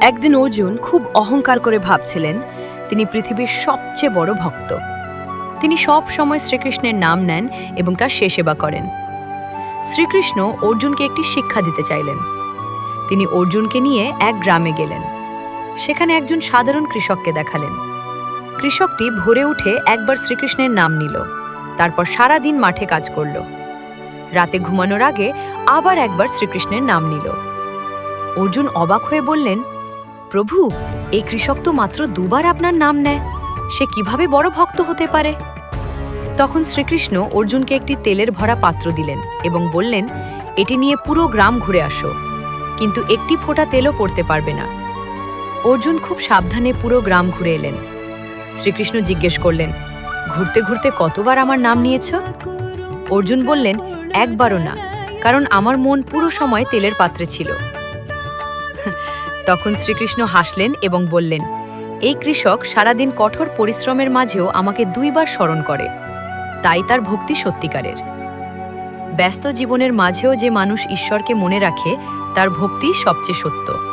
একদিন অর্জুন খুব অহংকার করে ভাবছিলেন তিনি পৃথিবীর সবচেয়ে বড় ভক্ত। তিনি সব সময় শ্রীকৃষ্ণের নাম নেন এবং তার সেবা করেন। শ্রীকৃষ্ণ অর্জুনকে একটি শিক্ষা দিতে চাইলেন। তিনি অর্জুনকে নিয়ে এক গ্রামে গেলেন। সেখানে একজন সাধারণ কৃষককে দেখালেন। কৃষকটি ভোরে উঠে একবার শ্রীকৃষ্ণের নাম নিল, তারপর সারা দিন মাঠে কাজ করল। রাতে ঘুমানোর আগে আবার একবার শ্রীকৃষ্ণের নাম নিল। অর্জুন অবাক হয়ে বললেন, প্রভু, এই কৃষক তো মাত্র দুবার আপনার নাম নেয়, সে কিভাবে বড় ভক্ত হতে পারে? তখন শ্রীকৃষ্ণ অর্জুনকে একটি তেলের ভরা পাত্র দিলেন এবং বললেন, এটি নিয়ে পুরো গ্রাম ঘুরে আসো, কিন্তু একটি ফোঁটা তেলও পড়তে পারবে না। অর্জুন খুব সাবধানে পুরো গ্রাম ঘুরে এলেন। শ্রীকৃষ্ণ জিজ্ঞেস করলেন, ঘুরতে ঘুরতে কতবার আমার নাম নিয়েছ? অর্জুন বললেন, একবারও না, কারণ আমার মন পুরো সময় তেলের পাত্রে ছিল। তখন শ্রীকৃষ্ণ হাসলেন এবং বললেন, এই কৃষক সারাদিন কঠোর পরিশ্রমের মাঝেও আমাকে দুইবার স্মরণ করে, তাই তার ভক্তি সত্যিকারের। ব্যস্ত জীবনের মাঝেও যে মানুষ ঈশ্বরকে মনে রাখে, তার ভক্তি সবচেয়ে সত্য।